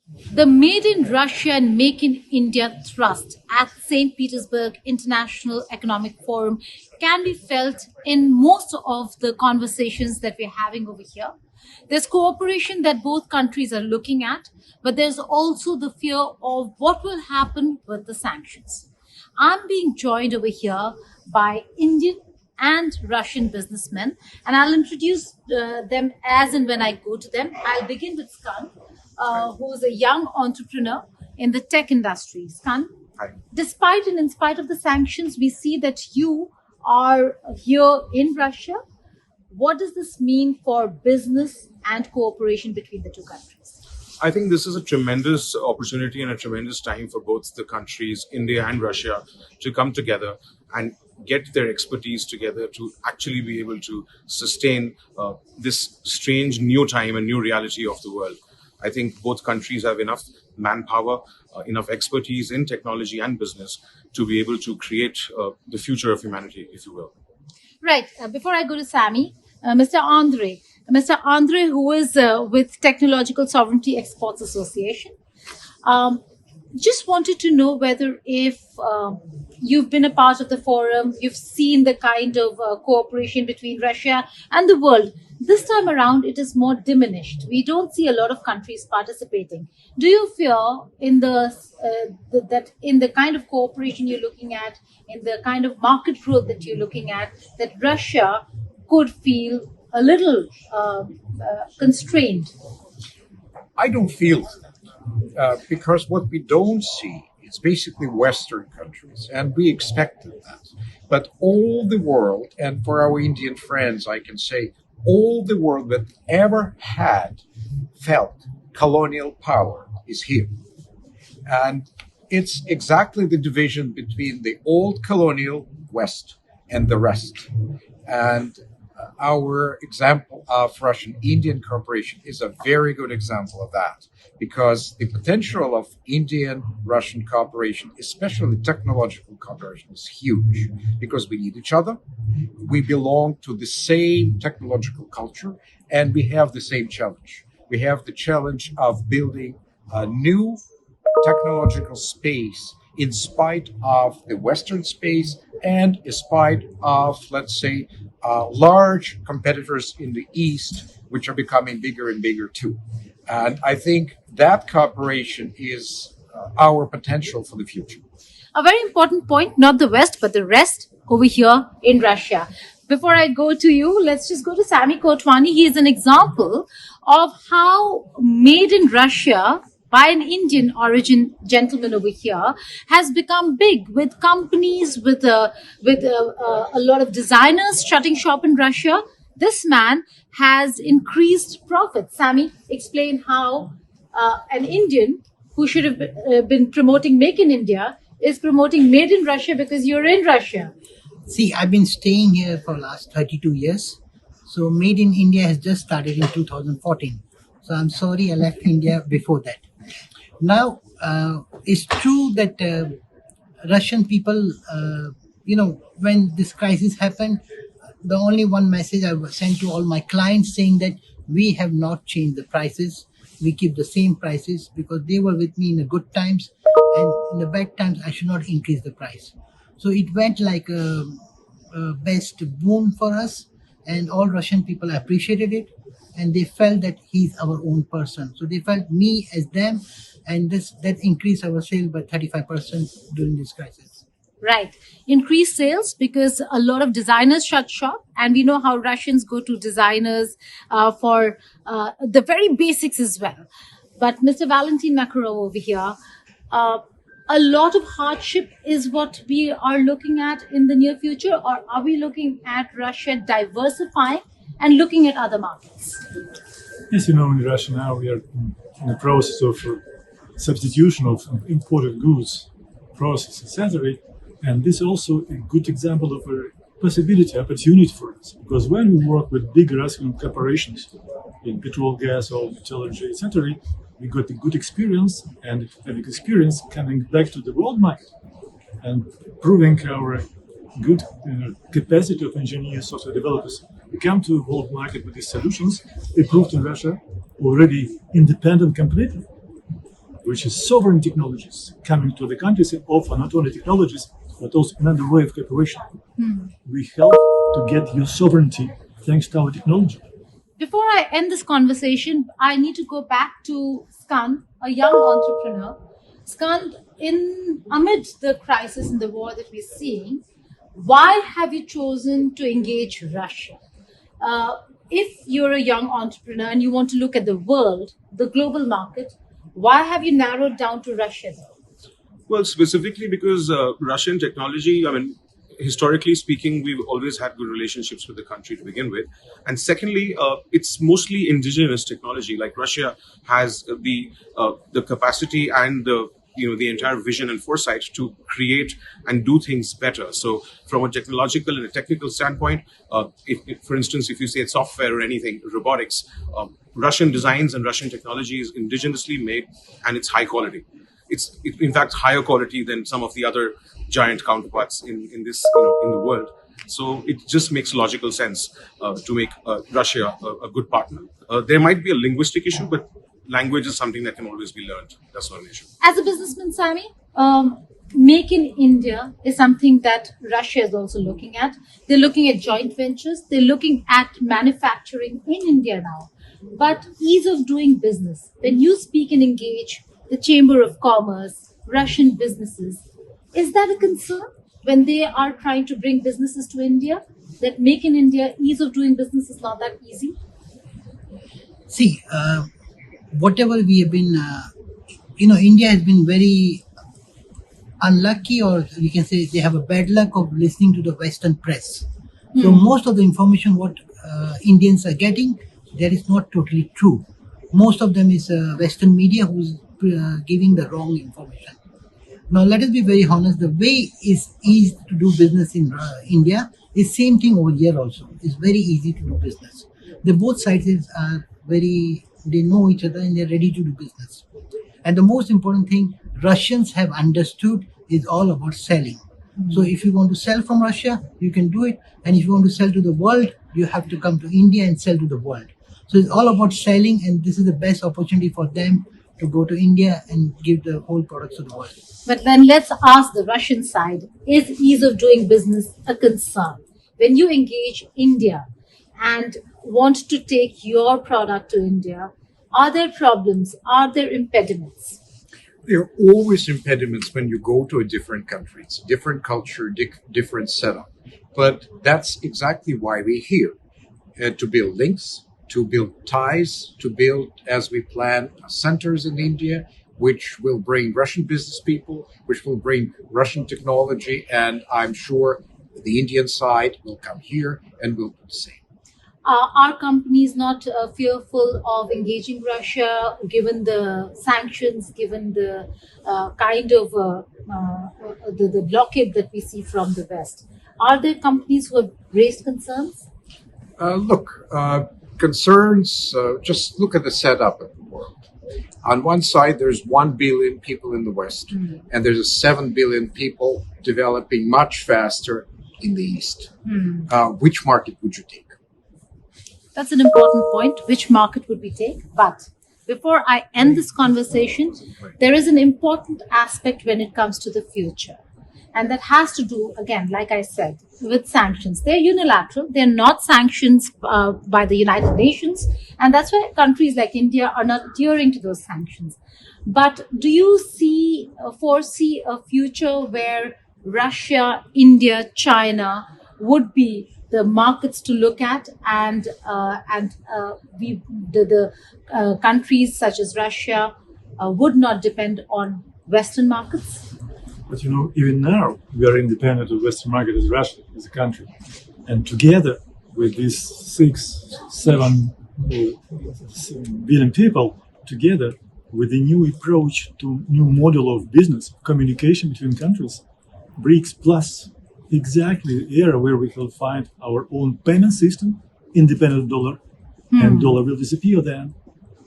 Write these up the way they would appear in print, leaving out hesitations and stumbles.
The Made in Russia and Make in India thrust at St. Petersburg International Economic Forum can be felt in most of the conversations that we're having over here. There's cooperation that both countries are looking at, but there's also the fear of what will happen with the sanctions. I'm being joined over here by Indian and Russian businessmen, and I'll introduce them as and when I go to them. I'll begin with Skan, who is a young entrepreneur in the tech industry. Skan, despite and in spite of the sanctions, we see that you are here in Russia. What does this mean for business and cooperation between the two countries? I think this is a tremendous opportunity and a tremendous time for both the countries, India and Russia, to come together and get their expertise together to actually be able to sustain this strange new time and new reality of the world. I think both countries have enough manpower, enough expertise in technology and business to be able to create the future of humanity, if you will. Right. Before I go to Sammy, Mr. Andre, who is with Technological Sovereignty Exports Association, just wanted to know whether if you've been a part of the forum, you've seen the kind of cooperation between Russia and the world. This time around, it is more diminished. We don't see a lot of countries participating. Do you feel in that in the kind of cooperation you're looking at, in the kind of market growth that you're looking at, that Russia could feel a little constrained? I don't feel that because what we don't see is basically Western countries, and we expected that. But all the world, and for our Indian friends, I can say, all the world that ever had felt colonial power is here. And it's exactly the division between the old colonial West and the rest. And our example of Russian-Indian cooperation is a very good example of that, because the potential of Indian-Russian cooperation, especially technological cooperation, is huge, because we need each other, we belong to the same technological culture, and we have the same challenge. We have the challenge of building a new technological space in spite of the Western space and in spite of, let's say, large competitors in the East, which are becoming bigger and bigger too. And I think that cooperation is our potential for the future. A very important point, not the West, but the rest over here in Russia. Before I go to you, let's just go to Sammy Kotwani. He is an example of how Made in Russia by an Indian origin gentleman over here has become big, with companies, with a lot of designers shutting shop in Russia. This man has increased profits. Sammy, explain how an Indian who should have been promoting Make in India is promoting Made in Russia because you're in Russia. See, I've been staying here for last 32 years. So Made in India has just started in 2014. So I'm sorry I left India before that. Now, it's true that Russian people, when this crisis happened, the only one message I sent to all my clients saying that we have not changed the prices. We keep the same prices because they were with me in the good times, and in the bad times, I should not increase the price. So it went like a best boon for us, and all Russian people appreciated it, and they felt that he's our own person. So they felt me as them, and that increased our sales by 35% during this crisis. Right. Increased sales because a lot of designers shut shop, and we know how Russians go to designers for the very basics as well. But Mr. Valentin Makarov over here, a lot of hardship is what we are looking at in the near future, or are we looking at Russia diversifying and looking at other markets? Yes, in Russia now we are in the process of substitution of imported goods, process, etc. And this is also a good example of a possibility, opportunity for us. Because when we work with big Russian corporations in petrol, gas, oil, metallurgy, etc., we got a good experience, and having experience coming back to the world market and proving our good capacity of engineers, software developers. We come to the world market with these solutions. They proved in Russia already independent company. which is sovereign technologies coming to the countries and offer not only technologies, but also another way of cooperation. We help to get your sovereignty thanks to our technology. Before I end this conversation, I need to go back to Skand, a young entrepreneur. Skand, amid the crisis and the war that we're seeing, why have you chosen to engage Russia? If you're a young entrepreneur and you want to look at the world, the global market, why have you narrowed down to Russia though? Well, specifically because Russian technology, I mean, historically speaking, we've always had good relationships with the country to begin with. And secondly, it's mostly indigenous technology. Like Russia has the capacity and the entire vision and foresight to create and do things better. So from a technological and a technical standpoint, if for instance, if you say software or anything, robotics, Russian designs and Russian technology is indigenously made, and it's high quality. It's in fact higher quality than some of the other giant counterparts in the world. So it just makes logical sense to make Russia a good partner. There might be a linguistic issue, but language is something that can always be learned. That's not an issue. As a businessman, Sami, Make in India is something that Russia is also looking at. They're looking at joint ventures. They're looking at manufacturing in India now. But ease of doing business, when you speak and engage the Chamber of Commerce, Russian businesses, is that a concern when they are trying to bring businesses to India? That Make in India, ease of doing business is not that easy? See, whatever we have been, India has been very unlucky, or we can say they have a bad luck of listening to the Western press. So most of the information what Indians are getting, that is not totally true. Most of them is Western media who's giving the wrong information. Now let us be very honest. The way is easy to do business in India is same thing over here also. It's very easy to do business. The both sides are they know each other and they're ready to do business. And the most important thing Russians have understood is all about selling. So if you want to sell from Russia, you can do it. And if you want to sell to the world, you have to come to India and sell to the world. So it's all about selling, and this is the best opportunity for them to go to India and give the whole products to the world. But then let's ask the Russian side, is ease of doing business a concern? When you engage India and want to take your product to India, are there problems? Are there impediments? There are always impediments when you go to a different country. It's a different culture, different setup. But that's exactly why we're here, to build links, to build ties, to build, as we plan, centers in India, which will bring Russian business people, which will bring Russian technology, and I'm sure the Indian side will come here and will do the same. Are companies not fearful of engaging Russia, given the sanctions, given the kind of the blockade that we see from the West? Are there companies who have raised concerns? Concerns, just look at the setup of the world. On one side, there's 1 billion people in the West, and there's 7 billion people developing much faster in the East. Which market would you take? That's an important point. Which market would we take? But before I end this conversation, there is an important aspect when it comes to the future. And that has to do, again, like I said, with sanctions. They're unilateral. They're not sanctions by the United Nations. And that's why countries like India are not adhering to those sanctions. But do you foresee a future where Russia, India, China would be the markets to look at, and the countries such as Russia would not depend on Western markets? But even now we are independent of Western market as Russia, as a country, and together with these 6-7 billion people, together with a new approach to new model of business communication between countries, BRICS plus. Exactly the era where we will find our own payment system, independent of dollar, and dollar will disappear then.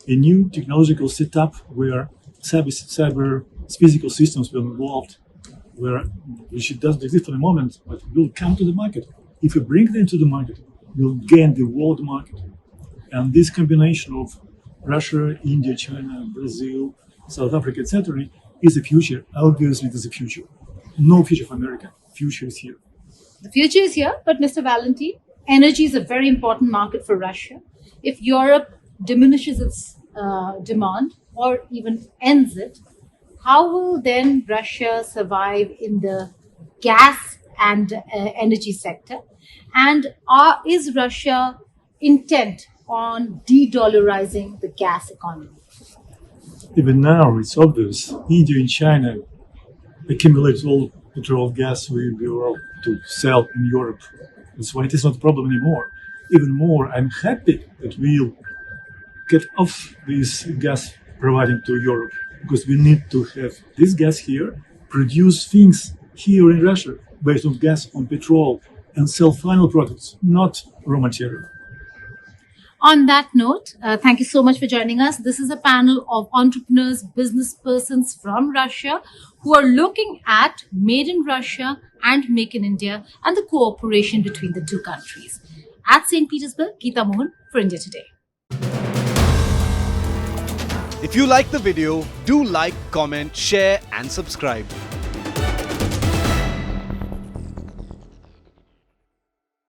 A new technological setup where cyber physical systems will be involved, which doesn't exist for the moment, but will come to the market. If you bring them to the market, you'll gain the world market. And this combination of Russia, India, China, Brazil, South Africa, etc., is a future. Obviously, it is a future. No future for America. Future is here. The future is here, but Mr. Valentine, energy is a very important market for Russia. If Europe diminishes its demand or even ends it, how will then Russia survive in the gas and energy sector? And is Russia intent on de-dollarizing the gas economy? Even now, it's obvious. India and China accumulate all petrol gas we were to sell in Europe. That's why it is not a problem anymore. Even more, I'm happy that we'll get off this gas providing to Europe, because we need to have this gas here, produce things here in Russia based on gas, on petrol, and sell final products, not raw material. On that note, thank you so much for joining us. This is a panel of entrepreneurs, business persons from Russia who are looking at Made in Russia and Make in India and the cooperation between the two countries. At St. Petersburg, Geeta Mohan for India Today. If you like the video, do like, comment, share and subscribe.